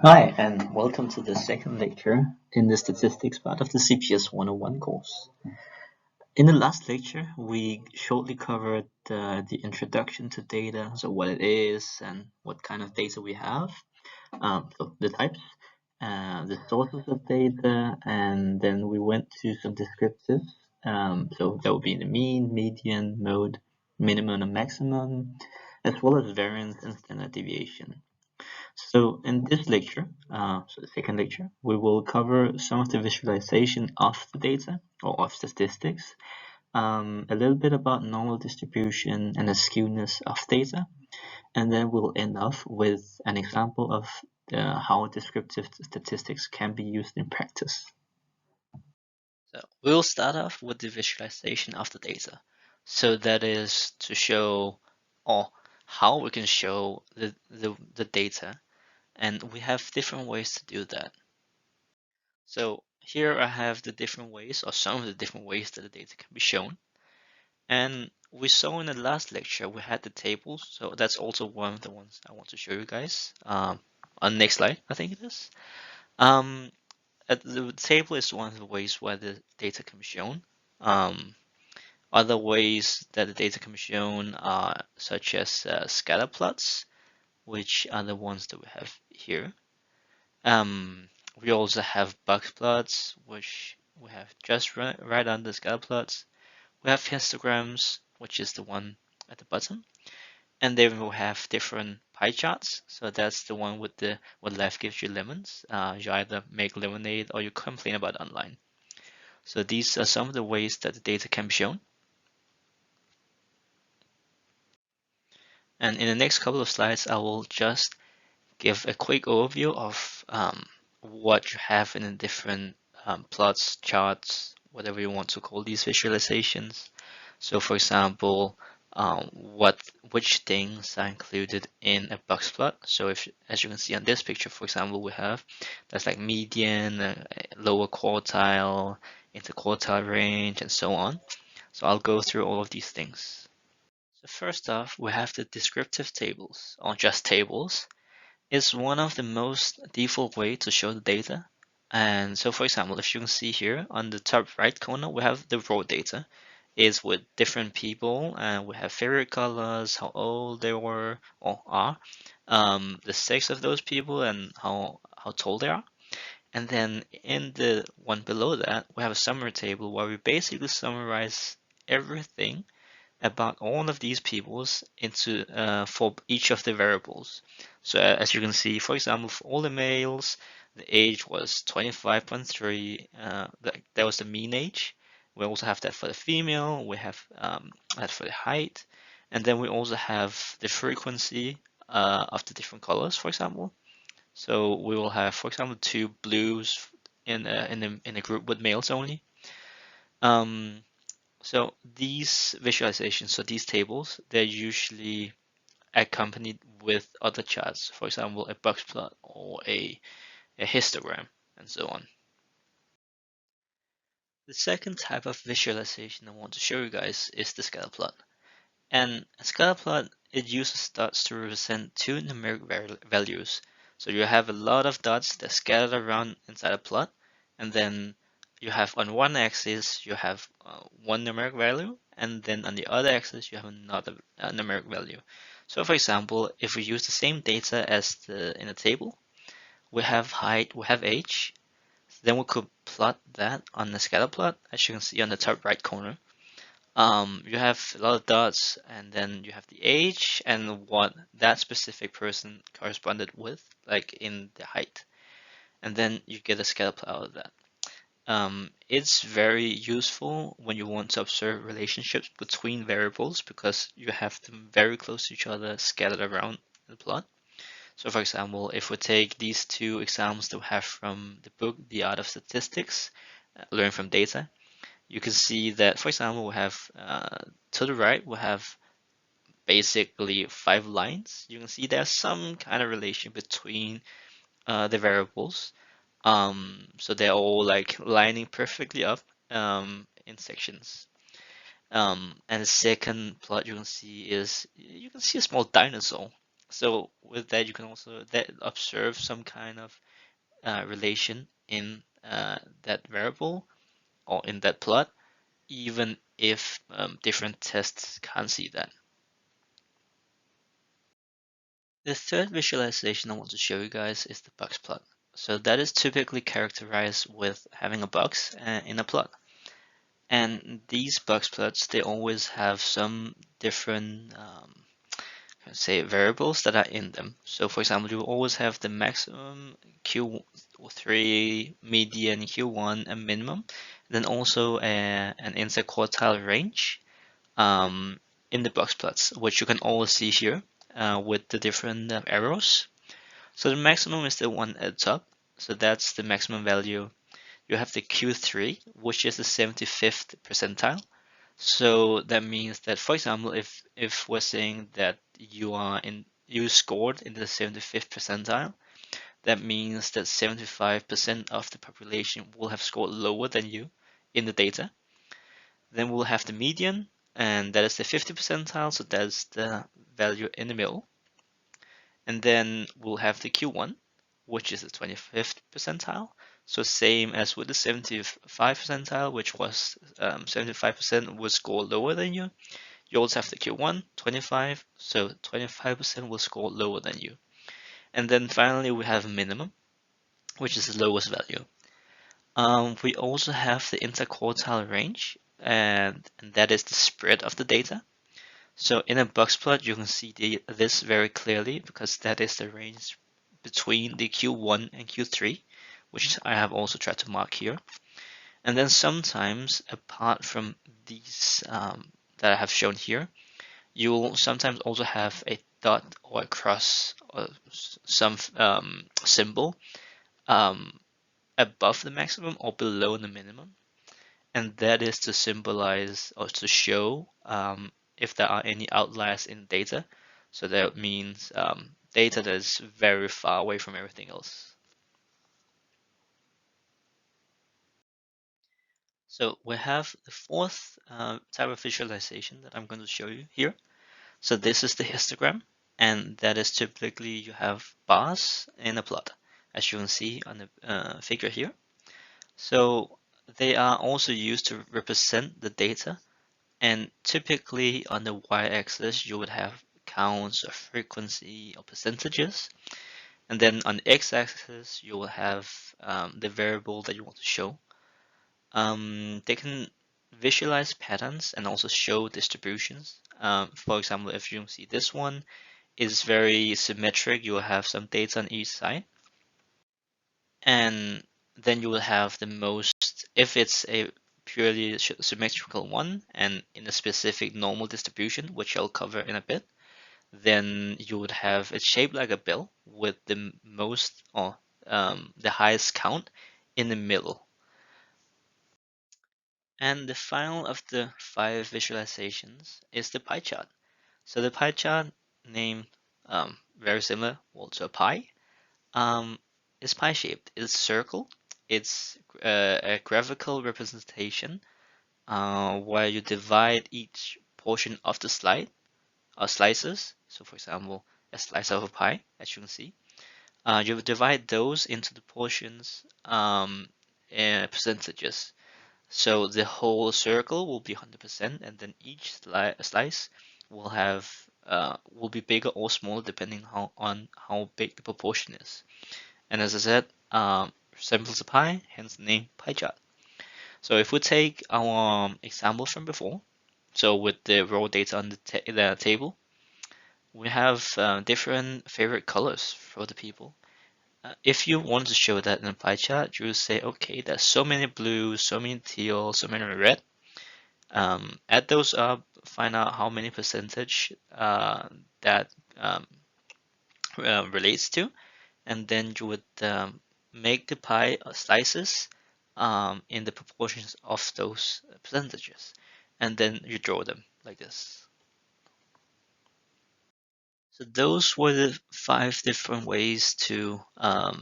Hi, and welcome to the second lecture in the statistics part of the CPS 101 course. In the last lecture, we shortly covered the introduction to data, so what it is and what kind of data we have, so the types, the sources of data, and then we went to some descriptives. So that would be the mean, median, mode, minimum, and maximum, as well as variance and standard deviation. So in this lecture, so the second lecture, we will cover some of the visualization of the data or of statistics, a little bit about normal distribution and the skewness of data, and then we'll end off with an example of how descriptive statistics can be used in practice. So we'll start off with the visualization of the data. So that is to show or how we can show the data, and we have different ways to do that. So here I have the different ways or some of the different ways that the data can be shown. And we saw in the last lecture we had the tables, so that's also one of the ones I want to show you guys. On the next slide, I think it is. The table is one of the ways where the data can be shown. Other ways that the data can be shown are such as scatter plots, which are the ones that we have here. We also have box plots, which we have just right under scatter plots. We have histograms, which is the one at the bottom. And then we'll have different pie charts. So that's the one with the what life gives you lemons. You either make lemonade or you complain about online. So these are some of the ways that the data can be shown. And in the next couple of slides, I will just give a quick overview of what you have in the different plots, charts, whatever you want to call these visualizations. So for example, which things are included in a box plot. So if, as you can see on this picture, for example, we have that's like median, lower quartile, interquartile range, and so on. So I'll go through all of these things. So first off, we have the descriptive tables, or just tables. It's one of the most default way to show the data. And so for example, if you can see here on the top right corner, we have the raw data. It's with different people and we have favorite colors, how old they were or are, the sex of those people and how tall they are. And then in the one below that, we have a summary table where we basically summarize everything about all of these peoples into for each of the variables. So as you can see, for example, for all the males, the age was 25.3. That was the mean age. We also have that for the female. We have that for the height, and then we also have the frequency of the different colors. For example, so we will have, for example, two blues in a group with males only. Um, so these visualizations, so these tables, they're usually accompanied with other charts, for example, a box plot or a histogram, and so on. The second type of visualization I want to show you guys is the scatter plot. And a scatter plot, it uses dots to represent two numeric values. So you have a lot of dots that scattered around inside a plot, and then you have on one axis you have one numeric value, and then on the other axis you have another numeric value. So for example, if we use the same data as in the table, we have height, we have age, then we could plot that on the scatter plot, as you can see on the top right corner. You have a lot of dots, and then you have the age and what that specific person corresponded with, like in the height, and then you get a scatter plot out of that. It's very useful when you want to observe relationships between variables because you have them very close to each other scattered around the plot. So for example, if we take these two examples that we have from the book, The Art of Statistics, Learn from Data, you can see that, for example, we have to the right, we have basically 5 lines. You can see there's some kind of relation between the variables. So they're all like lining perfectly up in sections. And the second plot you can see is you can see a small dinosaur. So with that, you can also observe some kind of relation in that variable or in that plot, even if different tests can't see that. The third visualization I want to show you guys is the box plot. So that is typically characterized with having a box in a plot. And these box plots, they always have some different say variables that are in them. So for example, you always have the maximum Q3, median Q1, and minimum. Then also an interquartile range in the box plots, which you can always see here with the different arrows. So the maximum is the one at the top. So that's the maximum value. You have the Q3, which is the 75th percentile. So that means that, for example, if we're saying that you scored in the 75th percentile, that means that 75% of the population will have scored lower than you in the data. Then we'll have the median, and that is the 50th percentile, so that's the value in the middle. And then we'll have the Q1, which is the 25th percentile. So same as with the 75 percentile, which was 75% would score lower than you. You also have the Q1, 25, so 25% will score lower than you. And then finally we have minimum, which is the lowest value. We also have the interquartile range, and that is the spread of the data. So in a box plot, you can see this very clearly because that is the range between the Q1 and Q3, which I have also tried to mark here. And then sometimes, apart from these that I have shown here, you will sometimes also have a dot or a cross or some symbol um, above the maximum or below the minimum. And that is to symbolize or to show if there are any outliers in data. So that means data that is very far away from everything else. So we have the fourth type of visualization that I'm going to show you here. So this is the histogram, and that is typically you have bars in a plot, as you can see on the figure here. So they are also used to represent the data. And typically on the y-axis, you would have counts or frequency or percentages. And then on the x-axis, you will have the variable that you want to show. They can visualize patterns and also show distributions. For example, if you see this one is very symmetric, you will have some data on each side. And then you will have the most, if it's a purely symmetrical one and in a specific normal distribution, which I'll cover in a bit, then you would have it shaped like a bell with the most or the highest count in the middle. And the final of the 5 visualizations is the pie chart. So the pie chart, named very similar well, to a pie, is pie shaped. It's a circle. It's a graphical representation where you divide each portion of the slide or slices. So, for example, a slice of a pie, as you can see, you divide those into the portions in percentages. So the whole circle will be 100%, and then each slice will have will be bigger or smaller depending on how big the proportion is. And as I said, resembles a pie, hence the name pie chart. So if we take our example from before, so with the raw data on the table, we have different favorite colors for the people. If you want to show that in a pie chart, you will say, okay, there's so many blue, so many teal, so many red. Add those up, find out how many percentage that relates to, and then you would make the pie slices in the proportions of those percentages, and then you draw them like this. So those were the 5 different ways to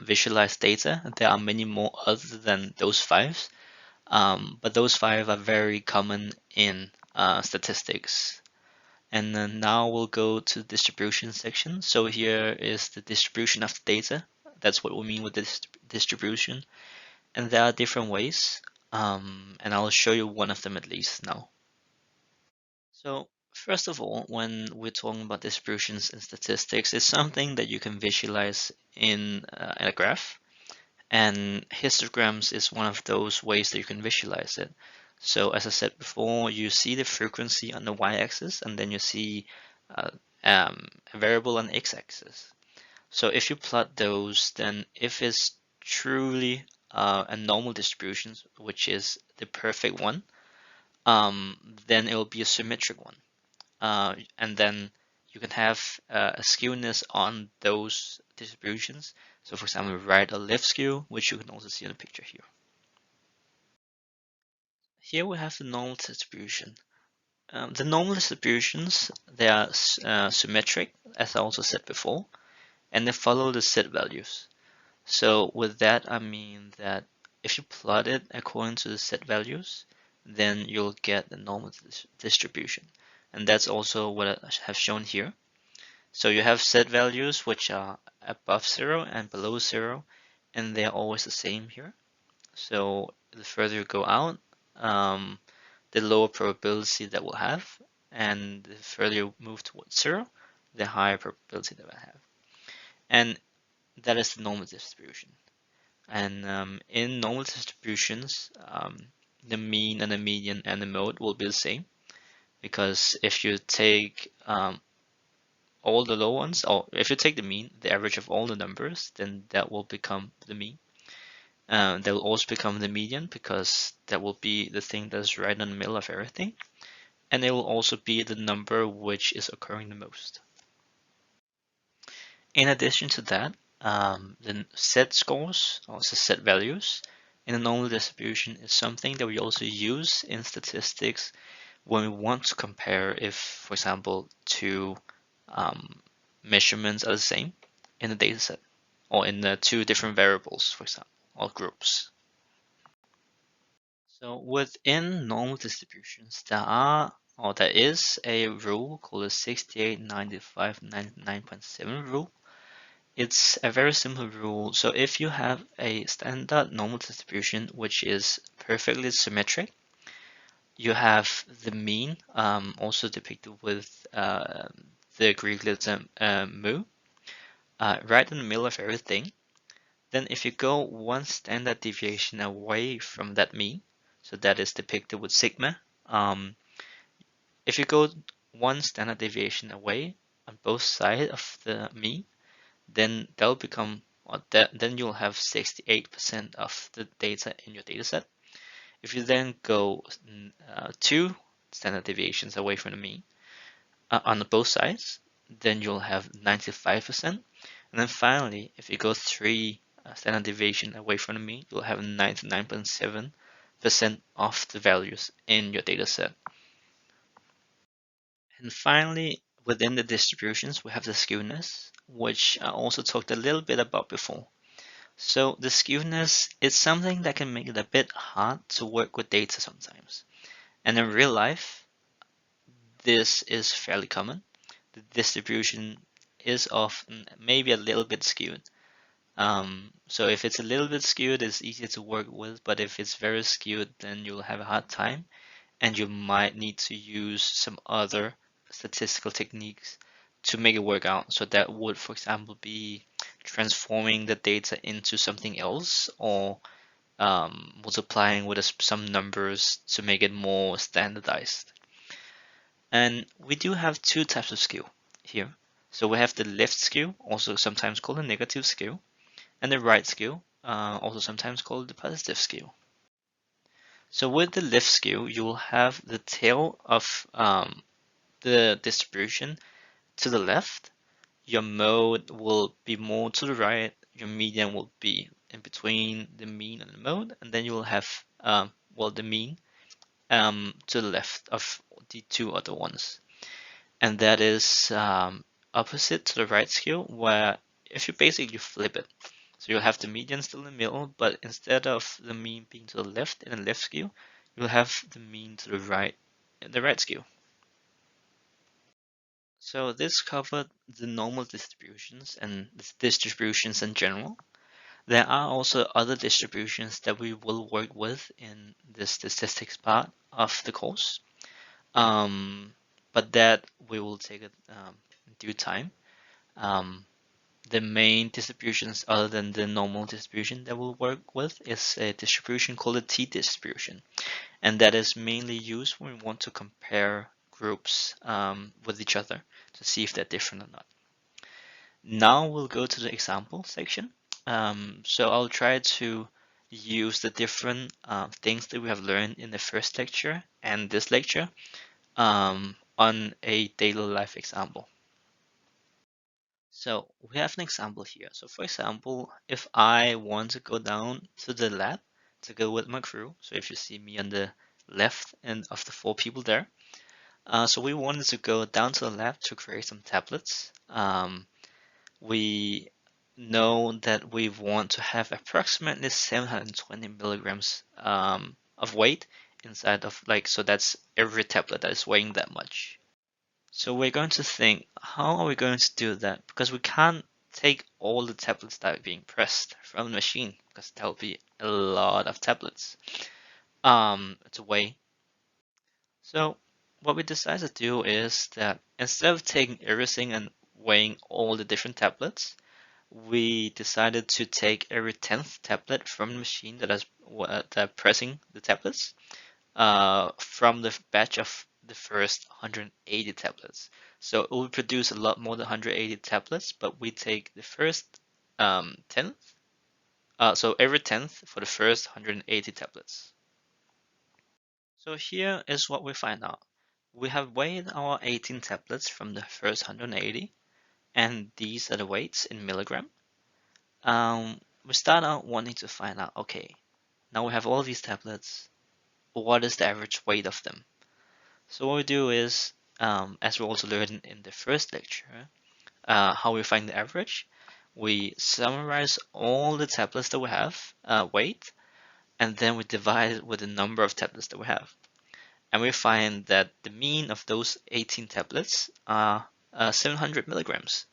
visualize data. There are many more other than those 5, but those 5 are very common in statistics. And then now we'll go to the distribution section. So here is the distribution of the data. That's what we mean with this distribution. And there are different ways. And I'll show you one of them at least now. So first of all, when we're talking about distributions and statistics, it's something that you can visualize in a graph. And histograms is one of those ways that you can visualize it. So as I said before, you see the frequency on the y-axis, and then you see uh, a variable on the x-axis. So if you plot those, then if it's truly a normal distribution, which is the perfect one, then it will be a symmetric one. And then you can have a skewness on those distributions. So for example, right or left skew, which you can also see in the picture here. Here we have the normal distribution. The normal distributions, they are symmetric, as I also said before, and they follow the set values. So with that, I mean that if you plot it according to the set values, then you'll get the normal distribution. And that's also what I have shown here. So you have set values which are above 0 and below 0, and they're always the same here. So the further you go out, the lower probability that we'll have, and the further you move towards 0, the higher probability that we'll have. And that is the normal distribution. And in normal distributions, the mean and the median and the mode will be the same, because if you take all the low ones, or if you take the mean, the average of all the numbers, then that will become the mean. That will also become the median, because that will be the thing that's right in the middle of everything. And it will also be the number which is occurring the most. In addition to that, the set scores, also set values, in a normal distribution is something that we also use in statistics when we want to compare if, for example, two measurements are the same in the data set, or in the two different variables, for example, or groups. So within normal distributions, there is a rule called the 68, 95, 99.7 rule. It's a very simple rule. So if you have a standard normal distribution which is perfectly symmetric, you have the mean, also depicted with the Greek letter mu, right in the middle of everything. Then if you go one standard deviation away from that mean, so that is depicted with sigma, if you go one standard deviation away on both sides of the mean, then that'll become, then you'll have 68% of the data in your dataset. If you then go two standard deviations away from the mean on both sides, then you'll have 95%. And then finally, if you go three standard deviation away from the mean, you'll have 99.7% of the values in your dataset. And finally, within the distributions, we have the skewness, which I also talked a little bit about before. So the skewness is something that can make it a bit hard to work with data sometimes. And in real life, this is fairly common. The distribution is often maybe a little bit skewed. So if it's a little bit skewed, it's easier to work with, but if it's very skewed, then you'll have a hard time, and you might need to use some other statistical techniques to make it work out. So that would, for example, be transforming the data into something else, or multiplying with some numbers to make it more standardized. And we do have two types of skew here. So we have the left skew, also sometimes called the negative skew, and the right skew, also sometimes called the positive skew. So with the left skew, you will have the tail of the distribution to the left. Your mode will be more to the right. Your median will be in between the mean and the mode, and then you will have the mean to the left of the two other ones. And that is opposite to the right skew, where if you basically flip it, so you'll have the median still in the middle, but instead of the mean being to the left in the left skew, you'll have the mean to the right in the right skew. So this covered the normal distributions and distributions in general. There are also other distributions that we will work with in the statistics part of the course, but that we will take it in due time. Um, the main distributions other than the normal distribution that we'll work with is a distribution called a t-distribution, and that is mainly used when we want to compare groups with each other to see if they're different or not. Now we'll go to the example section. So I'll try to use the different things that we have learned in the first lecture and this lecture on a daily life example. So we have an example here. So for example, if I want to go down to the lab to go with my crew, so if you see me on the left end of the 4 people there, so we wanted to go down to the lab to create some tablets. We know that we want to have approximately 720 milligrams of weight inside of so that's every tablet that is weighing that much. So we're going to think, how are we going to do that? Because we can't take all the tablets that are being pressed from the machine, because that will be a lot of tablets to weigh. So what we decided to do is that instead of taking everything and weighing all the different tablets, we decided to take every 10th tablet from the machine that pressing the tablets from the batch of the first 180 tablets. So it will produce a lot more than 180 tablets, but we take the first 10th, so every 10th for the first 180 tablets. So here is what we find out. We have weighed our 18 tablets from the first 180, and these are the weights in milligram. We start out wanting to find out, okay, now we have all these tablets, what is the average weight of them? So what we do is, as we also learned in the first lecture, how we find the average, we summarize all the tablets that we have, weight, and then we divide it with the number of tablets that we have. And we find that the mean of those 18 tablets are 700 milligrams.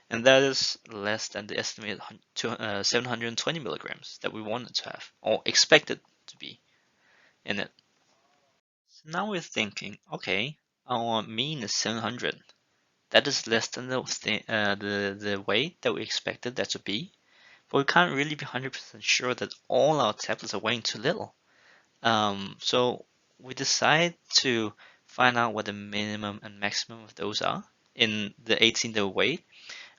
And that is less than the estimated 720 milligrams that we wanted to have, or expected to be in it. So now we're thinking, okay, our mean is 700. That is less than the weight that we expected that to be, but we can't really be 100% sure that all our tablets are weighing too little. So we decide to find out what the minimum and maximum of those are in the 18 that we weighed,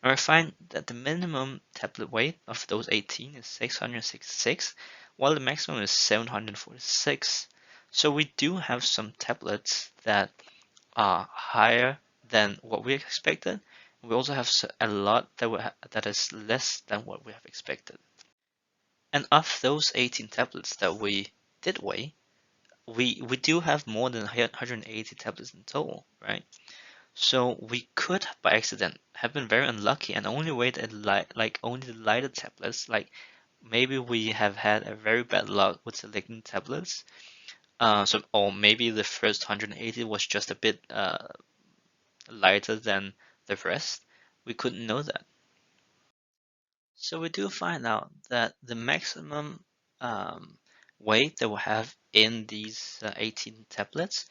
and we find that the minimum tablet weight of those 18 is 666, while the maximum is 746. So we do have some tablets that are higher than what we expected. We also have a lot that is less than what we have expected. And of those 18 tablets that we did weigh, we do have more than 180 tablets in total, right? So we could, by accident, have been very unlucky and only weighed only the lighter tablets. Like maybe we have had a very bad luck with selecting tablets. Or maybe the first 180 was just a bit lighter than the rest. We couldn't know that. So we do find out that the maximum weight that we have in these 18 tablets,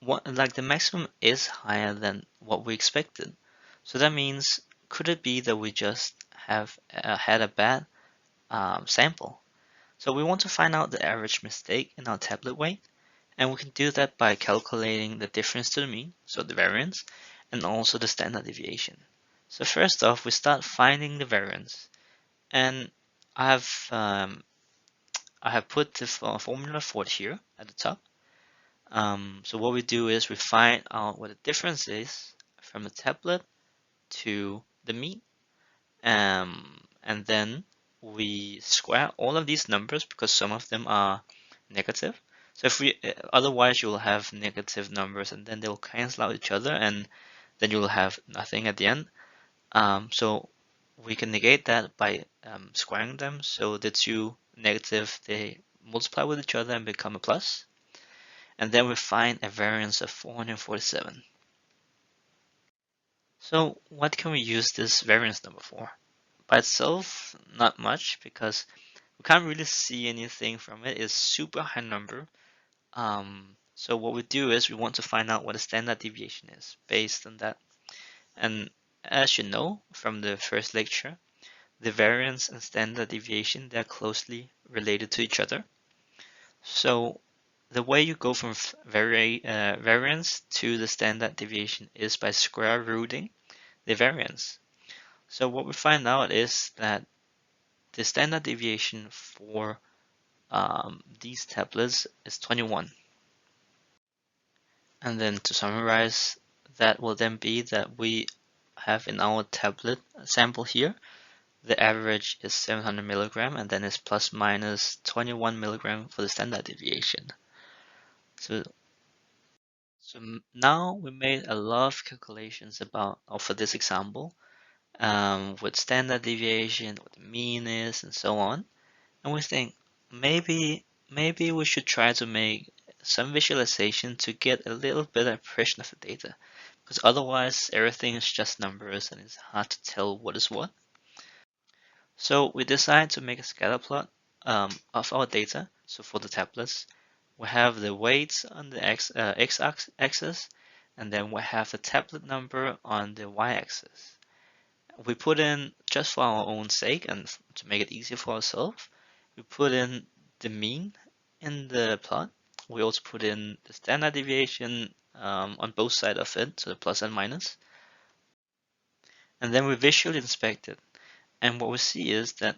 the maximum is higher than what we expected. So that means, could it be that we just have had a bad sample? So we want to find out the average mistake in our tablet weight, and we can do that by calculating the difference to the mean, so the variance, and also the standard deviation. So first off, we start finding the variance, and I have um, I have put the formula for it here at the top. So what we do is we find out what the difference is from the tablet to the mean, and then we square all of these numbers because some of them are negative. So if we otherwise you'll have negative numbers and then they'll cancel out each other and then you'll have nothing at the end. So we can negate that by squaring them. So the two negative they multiply with each other and become a plus. And then we find a variance of 447. So what can we use this variance number for? By itself, not much, because we can't really see anything from it. It's super high number. So what we do is we want to find out what the standard deviation is based on that. And as you know from the first lecture, the variance and standard deviation, they're closely related to each other. So the way you go from variance to the standard deviation is by square rooting the variance. So what we find out is that the standard deviation for these tablets is 21. And then to summarize, that will then be that we have in our tablet sample here, the average is 700 milligram, and then it's plus minus 21 milligram for the standard deviation. So, now we made a lot of calculations about, for this example, what standard deviation, what the mean is, and so on. And we think maybe we should try to make some visualization to get a little better impression of the data, because otherwise everything is just numbers and it's hard to tell what is what. So we decided to make a scatter plot of our data. So for the tablets, we have the weights on the x-axis, and then we have the tablet number on the y-axis. We put in, just for our own sake and to make it easier for ourselves, we put in the mean in the plot. We also put in the standard deviation on both sides of it, so the plus and minus. And then we visually inspect it. And what we see is that,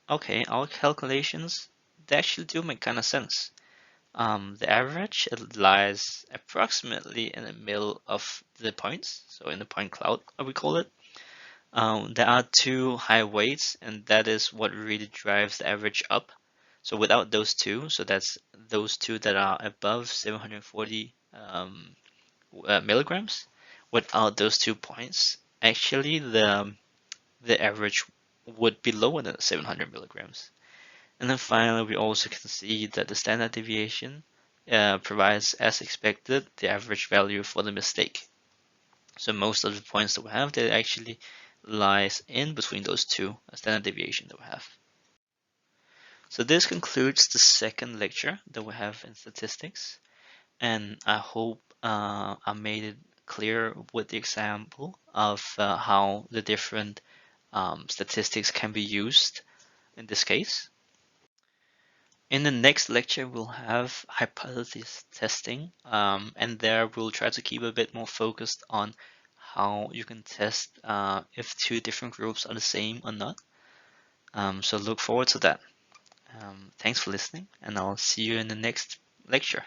okay, our calculations, they actually do make kind of sense. The average, it lies approximately in the middle of the points, so in the point cloud, we call it. There are two high weights, and that is what really drives the average up. So without those two, so that's those two that are above 740 milligrams, without those 2 points, actually the average would be lower than 700 milligrams. And then finally, we also can see that the standard deviation provides, as expected, the average value for the mistake. So most of the points that we have, they actually lies in between those two standard deviation that we have. So this concludes the second lecture that we have in statistics, and I hope I made it clear with the example of how the different statistics can be used in this case. In the next lecture, we'll have hypothesis testing, and there we'll try to keep a bit more focused on how you can test if two different groups are the same or not. So look forward to that. Thanks for listening, and I'll see you in the next lecture.